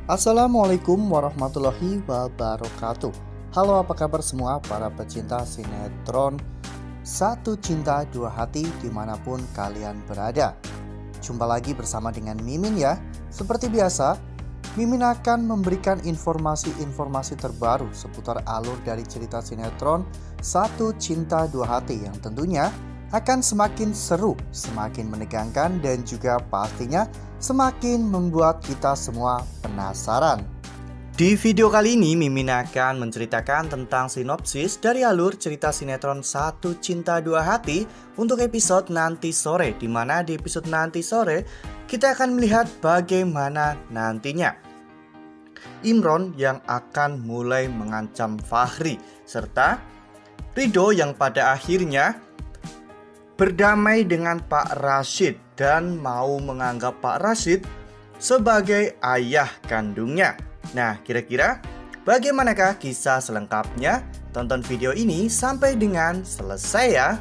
Assalamualaikum warahmatullahi wabarakatuh. Halo, apa kabar semua para pecinta sinetron Satu Cinta Dua Hati dimanapun kalian berada. Jumpa lagi bersama dengan Mimin ya. Seperti biasa, Mimin akan memberikan informasi-informasi terbaru seputar alur dari cerita sinetron Satu Cinta Dua Hati yang tentunya akan semakin seru, semakin menegangkan, dan juga pastinya semakin membuat kita semua penasaran. Di video kali ini Mimin akan menceritakan tentang sinopsis dari alur cerita sinetron Satu Cinta Dua Hati untuk episode nanti sore, di mana di episode nanti sore kita akan melihat bagaimana nantinya Imron yang akan mulai mengancam Fahri, serta Ridho yang pada akhirnya berdamai dengan Pak Rashid dan mau menganggap Pak Rashid sebagai ayah kandungnya. Nah, kira-kira bagaimanakah kisah selengkapnya? Tonton video ini sampai dengan selesai ya.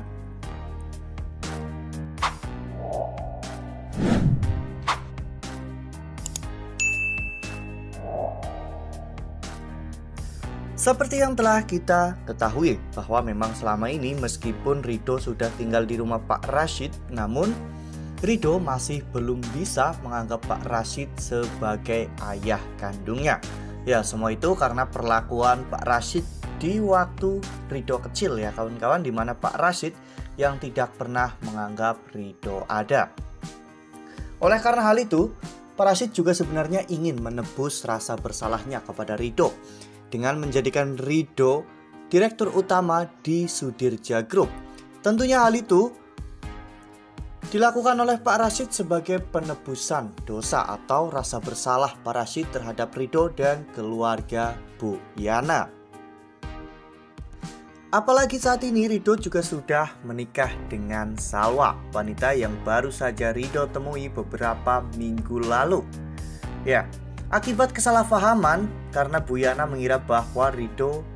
Seperti yang telah kita ketahui bahwa memang selama ini meskipun Ridho sudah tinggal di rumah Pak Rashid, namun Ridho masih belum bisa menganggap Pak Rashid sebagai ayah kandungnya. Ya, semua itu karena perlakuan Pak Rashid di waktu Ridho kecil ya kawan-kawan, di mana Pak Rashid yang tidak pernah menganggap Ridho ada. Oleh karena hal itu, Pak Rashid juga sebenarnya ingin menebus rasa bersalahnya kepada Ridho dengan menjadikan Ridho direktur utama di Sudirja Group. Tentunya hal itu dilakukan oleh Pak Rashid sebagai penebusan dosa atau rasa bersalah Pak Rashid terhadap Ridho dan keluarga Bu Yana. Apalagi saat ini Ridho juga sudah menikah dengan Salwa, wanita yang baru saja Ridho temui beberapa minggu lalu. Ya, akibat kesalahpahaman karena Bu Yana mengira bahwa Ridho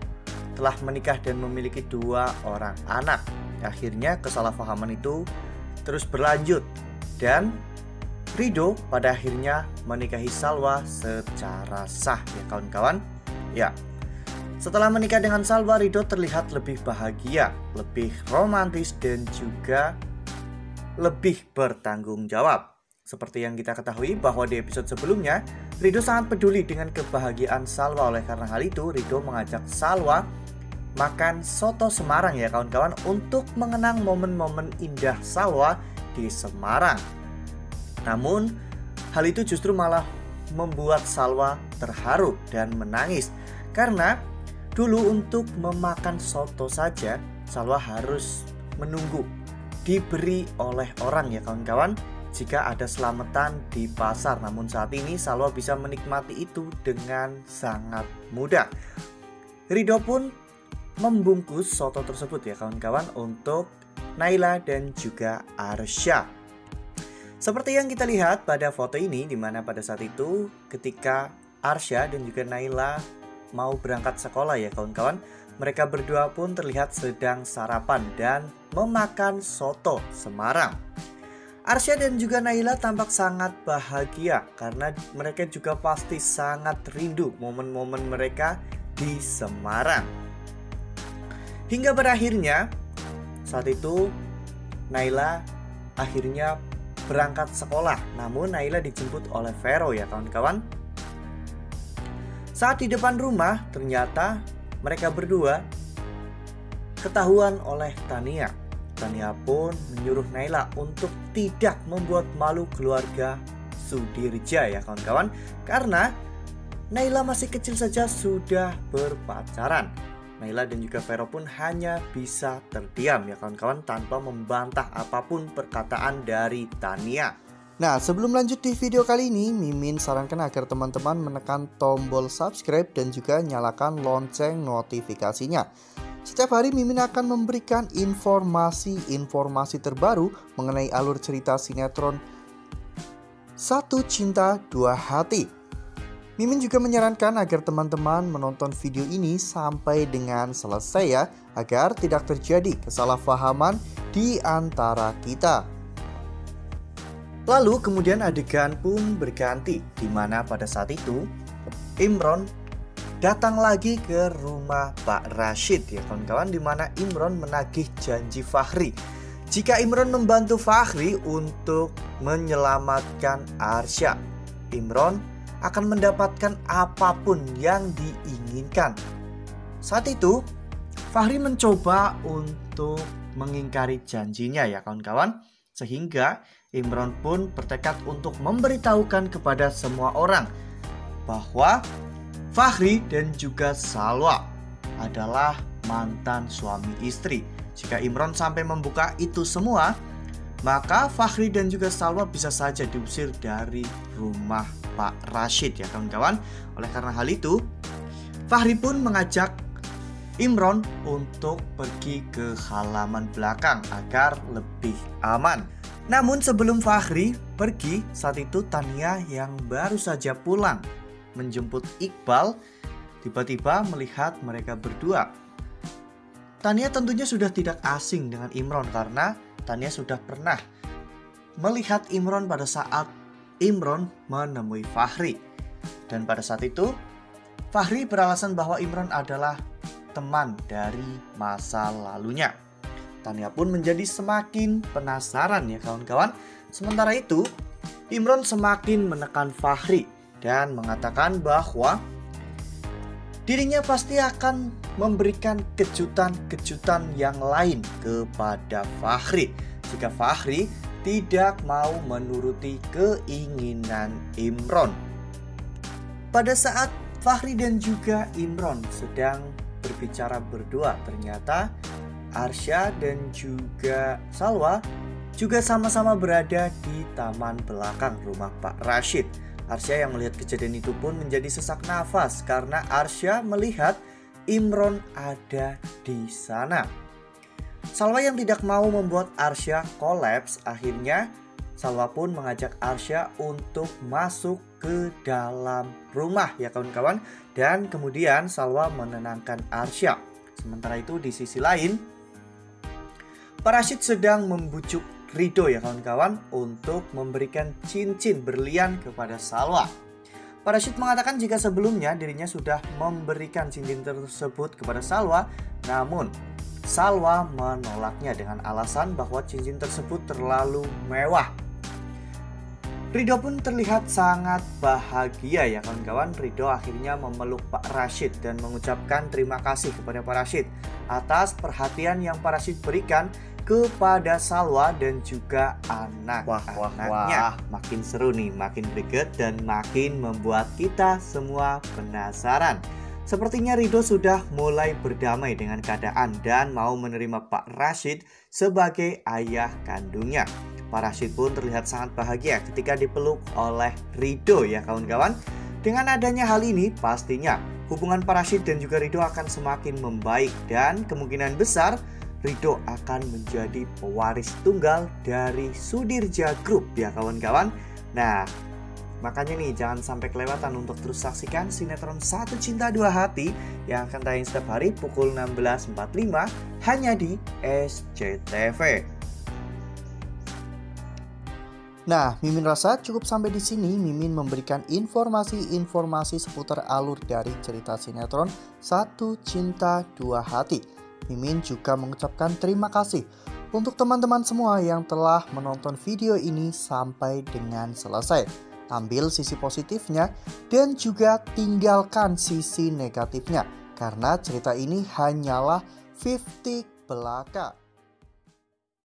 telah menikah dan memiliki 2 orang anak. Akhirnya kesalahpahaman itu terus berlanjut dan Ridho pada akhirnya menikahi Salwa secara sah ya kawan-kawan. Ya, setelah menikah dengan Salwa, Ridho terlihat lebih bahagia, lebih romantis, dan juga lebih bertanggung jawab. Seperti yang kita ketahui bahwa di episode sebelumnya, Ridho sangat peduli dengan kebahagiaan Salwa. Oleh karena hal itu, Ridho mengajak Salwa makan soto Semarang ya kawan-kawan, untuk mengenang momen-momen indah Salwa di Semarang. Namun, hal itu justru malah membuat Salwa terharu dan menangis. Karena dulu untuk memakan soto saja, Salwa harus menunggu diberi oleh orang ya kawan-kawan jika ada selamatan di pasar. Namun saat ini Salwa bisa menikmati itu dengan sangat mudah. Ridho pun membungkus soto tersebut ya kawan-kawan untuk Naila dan juga Arsya. Seperti yang kita lihat pada foto ini, di mana pada saat itu ketika Arsya dan juga Naila mau berangkat sekolah ya kawan-kawan, mereka berdua pun terlihat sedang sarapan dan memakan soto Semarang. Arsya dan juga Naila tampak sangat bahagia karena mereka juga pasti sangat rindu momen-momen mereka di Semarang. Hingga berakhirnya saat itu Naila akhirnya berangkat sekolah. Namun Naila dijemput oleh Vero ya kawan-kawan. Saat di depan rumah ternyata mereka berdua ketahuan oleh Tania. Tania pun menyuruh Naila untuk tidak membuat malu keluarga Sudirja ya kawan-kawan, karena Naila masih kecil saja sudah berpacaran. Naila dan juga Vero pun hanya bisa terdiam ya kawan-kawan, tanpa membantah apapun perkataan dari Tania. Nah, sebelum lanjut di video kali ini, Mimin sarankan agar teman-teman menekan tombol subscribe dan juga nyalakan lonceng notifikasinya. Setiap hari Mimin akan memberikan informasi terbaru mengenai alur cerita sinetron Satu Cinta Dua Hati. Mimin juga menyarankan agar teman-teman menonton video ini sampai dengan selesai ya, agar tidak terjadi kesalahpahaman di antara kita. Lalu kemudian adegan pun berganti, di mana pada saat itu Imron datang lagi ke rumah Pak Rashid ya kawan-kawan, di mana Imron menagih janji Fahri jika Imron membantu Fahri untuk menyelamatkan Arsya, Imron akan mendapatkan apapun yang diinginkan. Saat itu Fahri mencoba untuk mengingkari janjinya ya kawan-kawan, sehingga Imron pun bertekad untuk memberitahukan kepada semua orang bahwa Fahri dan juga Salwa adalah mantan suami istri. Jika Imron sampai membuka itu semua, maka Fahri dan juga Salwa bisa saja diusir dari rumah Pak Rashid ya kawan-kawan. Oleh karena hal itu, Fahri pun mengajak Imron untuk pergi ke halaman belakang agar lebih aman. Namun sebelum Fahri pergi, saat itu Tania yang baru saja pulang menjemput Iqbal tiba-tiba melihat mereka berdua. Tania tentunya sudah tidak asing dengan Imron karena Tania sudah pernah melihat Imron pada saat Imron menemui Fahri. Dan pada saat itu Fahri beralasan bahwa Imron adalah teman dari masa lalunya. Tania pun menjadi semakin penasaran ya kawan-kawan. Sementara itu Imron semakin menekan Fahri dan mengatakan bahwa dirinya pasti akan memberikan kejutan-kejutan yang lain kepada Fahri jika Fahri tidak mau menuruti keinginan Imron. Pada saat Fahri dan juga Imron sedang berbicara berdua, ternyata Arsya dan juga Salwa juga sama-sama berada di taman belakang rumah Pak Rashid. Arsya yang melihat kejadian itu pun menjadi sesak nafas karena Arsya melihat Imron ada di sana. Salwa yang tidak mau membuat Arsya kolaps, akhirnya Salwa pun mengajak Arsya untuk masuk ke dalam rumah ya kawan-kawan. Dan kemudian Salwa menenangkan Arsya. Sementara itu di sisi lain, Pak Rashid sedang membujuk Ridho ya kawan-kawan untuk memberikan cincin berlian kepada Salwa. Pak Rashid mengatakan jika sebelumnya dirinya sudah memberikan cincin tersebut kepada Salwa, namun Salwa menolaknya dengan alasan bahwa cincin tersebut terlalu mewah. Ridho pun terlihat sangat bahagia ya kawan-kawan. Ridho akhirnya memeluk Pak Rashid dan mengucapkan terima kasih kepada Pak Rashid atas perhatian yang Pak Rashid berikan kepada Salwa dan juga anak-anaknya. Makin seru nih, makin greget dan makin membuat kita semua penasaran. Sepertinya Ridho sudah mulai berdamai dengan keadaan dan mau menerima Pak Rashid sebagai ayah kandungnya. Pak Rashid pun terlihat sangat bahagia ketika dipeluk oleh Ridho ya kawan-kawan. Dengan adanya hal ini pastinya hubungan Pak Rashid dan juga Ridho akan semakin membaik dan kemungkinan besar Ridho akan menjadi pewaris tunggal dari Sudirja Group ya kawan-kawan. Nah, makanya nih jangan sampai kelewatan untuk terus saksikan sinetron Satu Cinta Dua Hati yang akan tayang setiap hari pukul 16.45 hanya di SCTV. Nah, Mimin rasa cukup sampai di sini. Mimin memberikan informasi-informasi seputar alur dari cerita sinetron Satu Cinta Dua Hati. Mimin juga mengucapkan terima kasih untuk teman-teman semua yang telah menonton video ini sampai dengan selesai. Ambil sisi positifnya dan juga tinggalkan sisi negatifnya, karena cerita ini hanyalah 50 belaka.